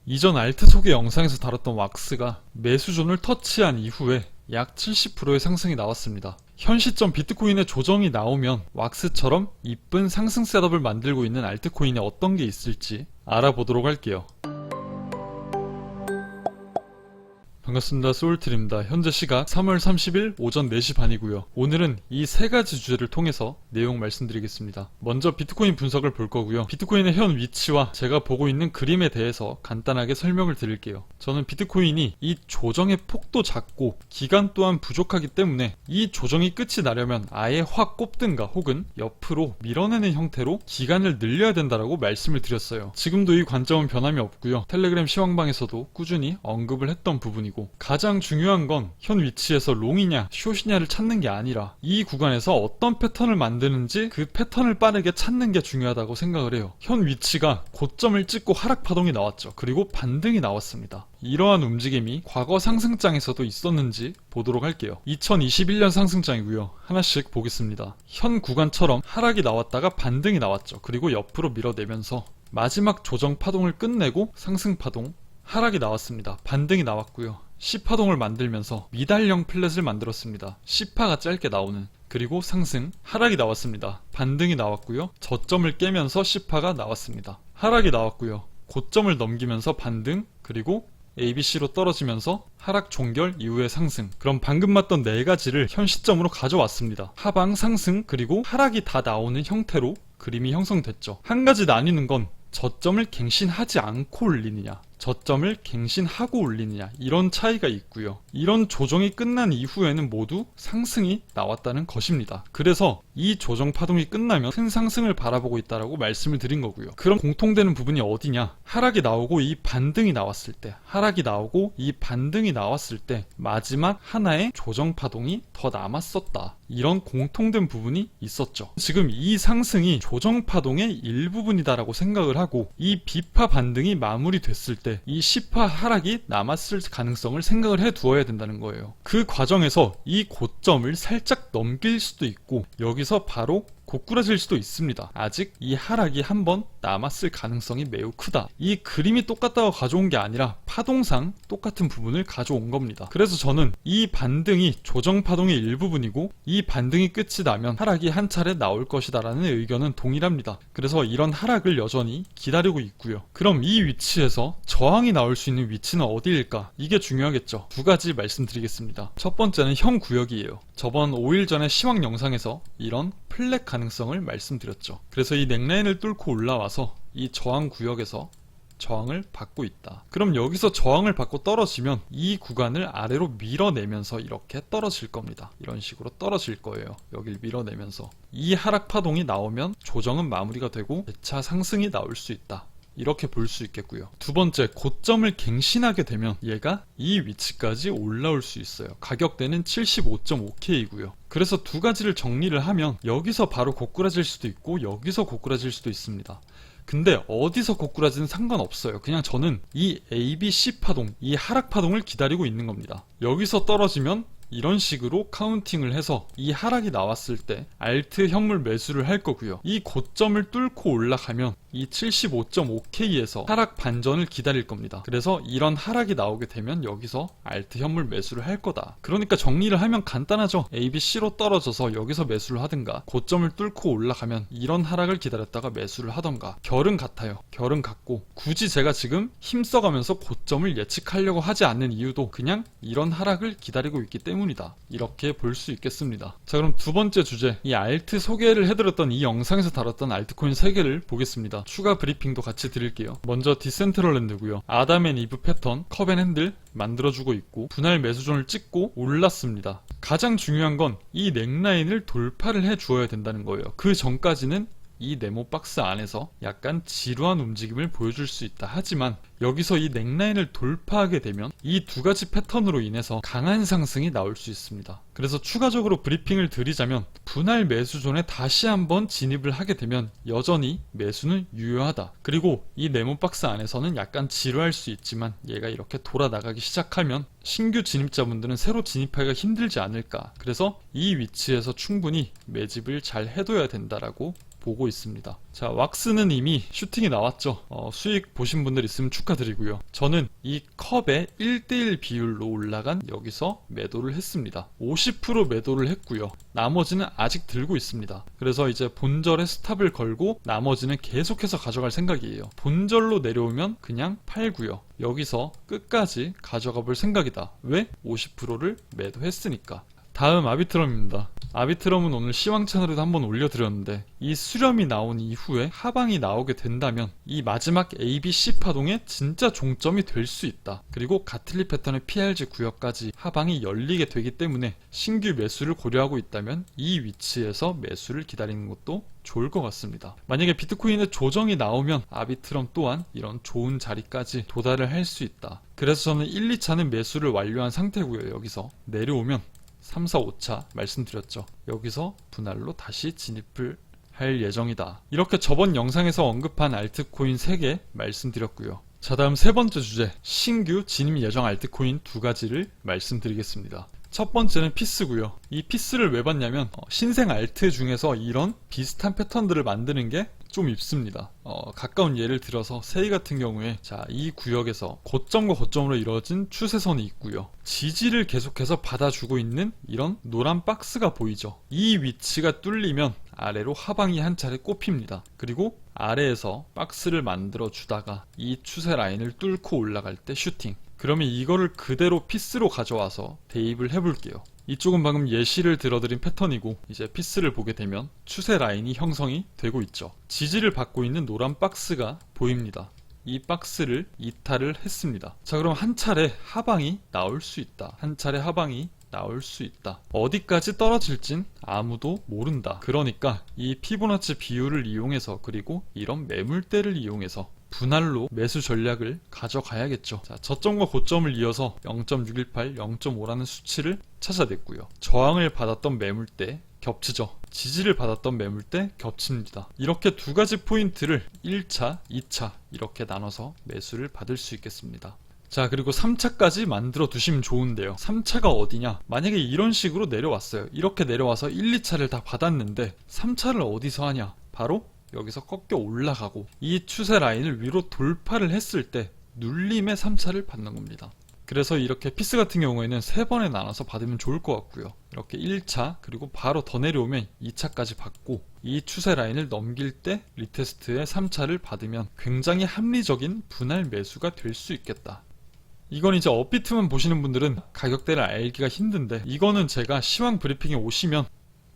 이전 알트 소개 영상에서 다뤘던 왁스가 매수존을 터치한 이후에 약 70%의 상승이 나왔습니다. 현 시점 비트코인의 조정이 나오면 왁스처럼 이쁜 상승 셋업을 만들고 있는 알트코인에 어떤 게 있을지 알아보도록 할게요. 반갑습니다. 소울트리입니다. 현재 시각 3월 30일 오전 4시 반이고요. 오늘은 이 세 가지 주제를 통해서 내용 말씀드리겠습니다. 먼저 비트코인 분석을 볼 거고요. 비트코인의 현 위치와 제가 보고 있는 그림에 대해서 간단하게 설명을 드릴게요. 저는 비트코인이 이 조정의 폭도 작고 기간 또한 부족하기 때문에 이 조정이 끝이 나려면 아예 확 꼽든가 혹은 옆으로 밀어내는 형태로 기간을 늘려야 된다라고 말씀을 드렸어요. 지금도 이 관점은 변함이 없고요. 텔레그램 시황방에서도 꾸준히 언급을 했던 부분이고, 가장 중요한 건 현 위치에서 롱이냐 숏이냐를 찾는 게 아니라 이 구간에서 어떤 패턴을 만드는지 그 패턴을 빠르게 찾는 게 중요하다고 생각을 해요. 현 위치가 고점을 찍고 하락 파동이 나왔죠. 그리고 반등이 나왔습니다. 이러한 움직임이 과거 상승장에서도 있었는지 보도록 할게요. 2021년 상승장이고요. 하나씩 보겠습니다. 현 구간처럼 하락이 나왔다가 반등이 나왔죠. 그리고 옆으로 밀어내면서 마지막 조정 파동을 끝내고 상승 파동, 하락이 나왔습니다. 반등이 나왔고요. C파동을 만들면서 미달형 플랫을 만들었습니다. C파가 짧게 나오는, 그리고 상승, 하락이 나왔습니다. 반등이 나왔고요. 저점을 깨면서 C파가 나왔습니다. 하락이 나왔고요. 고점을 넘기면서 반등, 그리고 ABC로 떨어지면서 하락 종결 이후의 상승. 그럼 방금 봤던 네 가지를 현 시점으로 가져왔습니다. 하방, 상승, 그리고 하락이 다 나오는 형태로 그림이 형성됐죠. 한 가지 나뉘는 건 저점을 갱신하지 않고 올리느냐, 저점을 갱신하고 올리느냐, 이런 차이가 있고요. 이런 조정이 끝난 이후에는 모두 상승이 나왔다는 것입니다. 그래서 이 조정 파동이 끝나면 큰 상승을 바라보고 있다라고 말씀을 드린 거고요. 그럼 공통되는 부분이 어디냐? 하락이 나오고 이 반등이 나왔을 때, 하락이 나오고 이 반등이 나왔을 때 마지막 하나의 조정 파동이 더 남았었다. 이런 공통된 부분이 있었죠. 지금 이 상승이 조정 파동의 일부분이다라고 생각을 하고, 이 B파 반등이 마무리됐을 때 이 C파 하락이 남았을 가능성을 생각을 해 두어야 된다는 거예요. 그 과정에서 이 고점을 살짝 넘길 수도 있고 여기서 바로 고꾸라질 수도 있습니다. 아직 이 하락이 한번 남았을 가능성이 매우 크다. 이 그림이 똑같다고 가져온 게 아니라 파동상 똑같은 부분을 가져온 겁니다. 그래서 저는 이 반등이 조정 파동의 일부분이고 이 반등이 끝이 나면 하락이 한 차례 나올 것이다 라는 의견은 동일합니다. 그래서 이런 하락을 여전히 기다리고 있고요. 그럼 이 위치에서 저항이 나올 수 있는 위치는 어디일까? 이게 중요하겠죠. 두 가지 말씀드리겠습니다. 첫 번째는 현 구역이에요. 저번 5일 전에 시황 영상에서 이런 플랫 가능성을 말씀드렸죠. 그래서 이 넥라인을 뚫고 올라와서 이 저항 구역에서 저항을 받고 있다. 그럼 여기서 저항을 받고 떨어지면 이 구간을 아래로 밀어내면서 이렇게 떨어질 겁니다. 이런 식으로 떨어질 거예요. 여길 밀어내면서 이 하락 파동이 나오면 조정은 마무리가 되고 재차 상승이 나올 수 있다. 이렇게 볼 수 있겠고요. 두 번째, 고점을 갱신하게 되면 얘가 이 위치까지 올라올 수 있어요. 가격대는 75.5K이고요. 그래서 두 가지를 정리를 하면 여기서 바로 고꾸라질 수도 있고 여기서 고꾸라질 수도 있습니다. 근데 어디서 고꾸라지는 상관없어요. 그냥 저는 이 ABC 파동, 이 하락 파동을 기다리고 있는 겁니다. 여기서 떨어지면 이런 식으로 카운팅을 해서 이 하락이 나왔을 때 알트 현물 매수를 할 거고요. 이 고점을 뚫고 올라가면 이 75.5K에서 하락 반전을 기다릴 겁니다. 그래서 이런 하락이 나오게 되면 여기서 알트 현물 매수를 할 거다. 그러니까 정리를 하면 간단하죠. ABC로 떨어져서 여기서 매수를 하든가, 고점을 뚫고 올라가면 이런 하락을 기다렸다가 매수를 하던가. 결은 같아요. 결은 같고, 굳이 제가 지금 힘써가면서 고점을 예측하려고 하지 않는 이유도 그냥 이런 하락을 기다리고 있기 때문이다. 이렇게 볼 수 있겠습니다. 자, 그럼 두 번째 주제, 이 알트 소개를 해드렸던 이 영상에서 다뤘던 알트코인 3개를 보겠습니다. 추가 브리핑도 같이 드릴게요. 먼저 디센트럴랜드고요. 아담 앤 이브 패턴, 컵 앤 핸들 만들어주고 있고 분할 매수존을 찍고 올랐습니다. 가장 중요한 건 이 넥라인을 돌파를 해 주어야 된다는 거예요. 그 전까지는 이 네모 박스 안에서 약간 지루한 움직임을 보여줄 수 있다. 하지만 여기서 이 넥라인을 돌파하게 되면 이 두 가지 패턴으로 인해서 강한 상승이 나올 수 있습니다. 그래서 추가적으로 브리핑을 드리자면, 분할 매수존에 다시 한번 진입을 하게 되면 여전히 매수는 유효하다. 그리고 이 네모 박스 안에서는 약간 지루할 수 있지만 얘가 이렇게 돌아 나가기 시작하면 신규 진입자분들은 새로 진입하기가 힘들지 않을까. 그래서 이 위치에서 충분히 매집을 잘 해둬야 된다라고 보고 있습니다. 자, 왁스는 이미 슈팅이 나왔죠. 수익 보신 분들 있으면 축하드리고요. 저는 이 컵에 1대1 비율로 올라간 여기서 매도를 했습니다. 50% 매도를 했고요. 나머지는 아직 들고 있습니다. 그래서 이제 본절에 스탑을 걸고 나머지는 계속해서 가져갈 생각이에요. 본절로 내려오면 그냥 팔고요. 여기서 끝까지 가져가 볼 생각이다. 왜? 50%를 매도했으니까. 다음 아비트럼입니다. 아비트럼은 오늘 시황 채널에도 한번 올려드렸는데 이 수렴이 나온 이후에 하방이 나오게 된다면 이 마지막 ABC 파동의 진짜 종점이 될 수 있다. 그리고 가틀리 패턴의 PRG 구역까지 하방이 열리게 되기 때문에 신규 매수를 고려하고 있다면 이 위치에서 매수를 기다리는 것도 좋을 것 같습니다. 만약에 비트코인의 조정이 나오면 아비트럼 또한 이런 좋은 자리까지 도달을 할 수 있다. 그래서 저는 1, 2차는 매수를 완료한 상태고요. 여기서 내려오면 3, 4, 5차 말씀드렸죠. 여기서 분할로 다시 진입을 할 예정이다. 이렇게 저번 영상에서 언급한 알트코인 3개 말씀드렸고요. 자, 다음 세 번째 주제, 신규 진입 예정 알트코인 2가지를 말씀드리겠습니다. 첫 번째는 피스고요. 이 피스를 왜 봤냐면 신생 알트 중에서 이런 비슷한 패턴들을 만드는 게 좀 있습니다. 가까운 예를 들어서 세이 같은 경우에 자, 이 구역에서 고점과 고점으로 이루어진 추세선이 있고요. 지지를 계속해서 받아주고 있는 이런 노란 박스가 보이죠. 이 위치가 뚫리면 아래로 하방이 한 차례 꼽힙니다. 그리고 아래에서 박스를 만들어 주다가 이 추세 라인을 뚫고 올라갈 때 슈팅. 그러면 이거를 그대로 피스로 가져와서 대입을 해볼게요. 이쪽은 방금 예시를 들어드린 패턴이고 이제 피스를 보게 되면 추세 라인이 형성이 되고 있죠. 지지를 받고 있는 노란 박스가 보입니다. 이 박스를 이탈을 했습니다. 자, 그럼 한 차례 하방이 나올 수 있다. 한 차례 하방이 나올 수 있다. 어디까지 떨어질진 아무도 모른다. 그러니까 이 피보나치 비율을 이용해서 그리고 이런 매물대를 이용해서 분할로 매수 전략을 가져가야겠죠. 자, 저점과 고점을 이어서 0.618, 0.5라는 수치를 찾아냈고요. 저항을 받았던 매물대 겹치죠. 지지를 받았던 매물대 겹칩니다. 이렇게 두 가지 포인트를 1차, 2차 이렇게 나눠서 매수를 받을 수 있겠습니다. 자, 그리고 3차까지 만들어 두시면 좋은데요. 3차가 어디냐? 만약에 이런 식으로 내려왔어요. 이렇게 내려와서 1, 2차를 다 받았는데 3차를 어디서 하냐? 바로 여기서 꺾여 올라가고 이 추세 라인을 위로 돌파를 했을 때 눌림의 3차를 받는 겁니다. 그래서 이렇게 피스 같은 경우에는 3번에 나눠서 받으면 좋을 것 같고요. 이렇게 1차 그리고 바로 더 내려오면 2차까지 받고 이 추세 라인을 넘길 때 리테스트의 3차를 받으면 굉장히 합리적인 분할 매수가 될 수 있겠다. 이건 이제 업비트만 보시는 분들은 가격대를 알기가 힘든데 이거는 제가 시황 브리핑에 오시면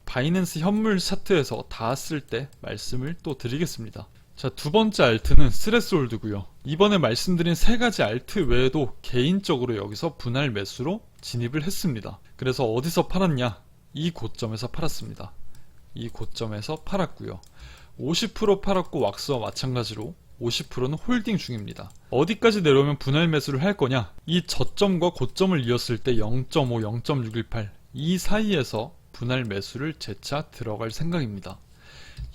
바이낸스 현물 차트에서 닿았을 때 말씀을 또 드리겠습니다. 자, 두 번째 알트는 스레스홀드고요. 이번에 말씀드린 세 가지 알트 외에도 개인적으로 여기서 분할 매수로 진입을 했습니다. 그래서 어디서 팔았냐? 이 고점에서 팔았습니다. 이 고점에서 팔았고요. 50% 팔았고 왁스와 마찬가지로 50%는 홀딩 중입니다. 어디까지 내려오면 분할 매수를 할 거냐? 이 저점과 고점을 이었을 때 0.5, 0.618 이 사이에서 분할 매수를 재차 들어갈 생각입니다.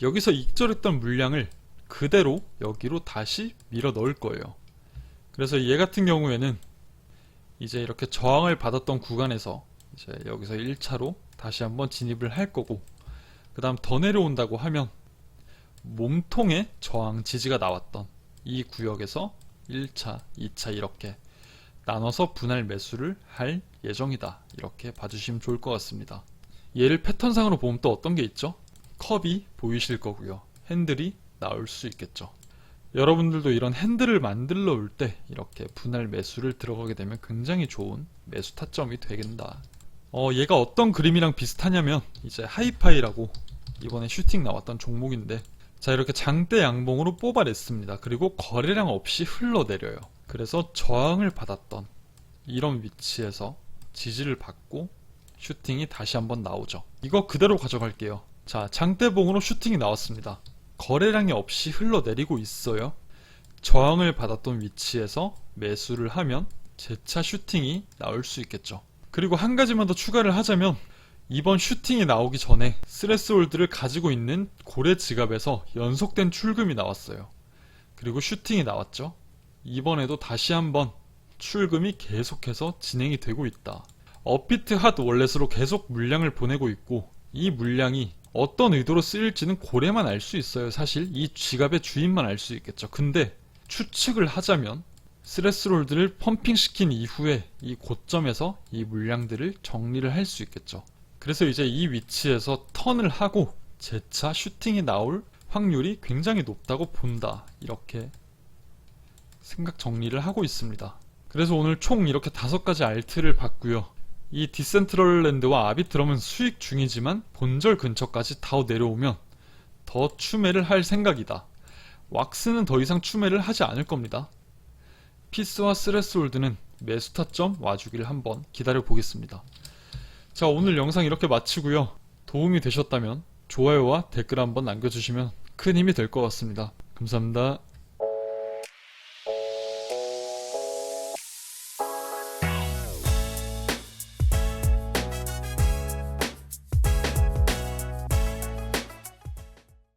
여기서 익절했던 물량을 그대로 여기로 다시 밀어 넣을 거예요. 그래서 얘 같은 경우에는 이제 이렇게 저항을 받았던 구간에서 이제 여기서 1차로 다시 한번 진입을 할 거고, 그 다음 더 내려온다고 하면 몸통에 저항 지지가 나왔던 이 구역에서 1차, 2차 이렇게 나눠서 분할 매수를 할 예정이다. 이렇게 봐주시면 좋을 것 같습니다. 얘를 패턴상으로 보면 또 어떤 게 있죠? 컵이 보이실 거고요. 핸들이 나올 수 있겠죠. 여러분들도 이런 핸들을 만들러 올 때 이렇게 분할 매수를 들어가게 되면 굉장히 좋은 매수 타점이 되겠다. 얘가 어떤 그림이랑 비슷하냐면 이제 하이파이라고 이번에 슈팅 나왔던 종목인데, 자, 이렇게 장대 양봉으로 뽑아냈습니다. 그리고 거래량 없이 흘러내려요. 그래서 저항을 받았던 이런 위치에서 지지를 받고 슈팅이 다시 한번 나오죠. 이거 그대로 가져갈게요. 자, 장대봉으로 슈팅이 나왔습니다. 거래량이 없이 흘러내리고 있어요. 저항을 받았던 위치에서 매수를 하면 재차 슈팅이 나올 수 있겠죠. 그리고 한 가지만 더 추가를 하자면 이번 슈팅이 나오기 전에 스레스홀드를 가지고 있는 고래 지갑에서 연속된 출금이 나왔어요. 그리고 슈팅이 나왔죠. 이번에도 다시 한번 출금이 계속해서 진행이 되고 있다. 업비트 핫 월렛으로 계속 물량을 보내고 있고, 이 물량이 어떤 의도로 쓰일지는 고래만 알 수 있어요. 사실 이 지갑의 주인만 알 수 있겠죠. 근데 추측을 하자면 스레스홀드를 펌핑시킨 이후에 이 고점에서 이 물량들을 정리를 할 수 있겠죠. 그래서 이제 이 위치에서 턴을 하고 재차 슈팅이 나올 확률이 굉장히 높다고 본다. 이렇게 생각 정리를 하고 있습니다. 그래서 오늘 총 이렇게 5가지 알트를 봤고요. 이 디센트럴랜드와 아비트럼은 수익 중이지만 본절 근처까지 다 내려오면 더 추매를 할 생각이다. 왁스는 더 이상 추매를 하지 않을 겁니다. 피스와 스레스홀드는 매수 타점 와주기를 한번 기다려 보겠습니다. 자, 오늘 영상 이렇게 마치고요. 도움이 되셨다면 좋아요와 댓글 한번 남겨주시면 큰 힘이 될 것 같습니다. 감사합니다.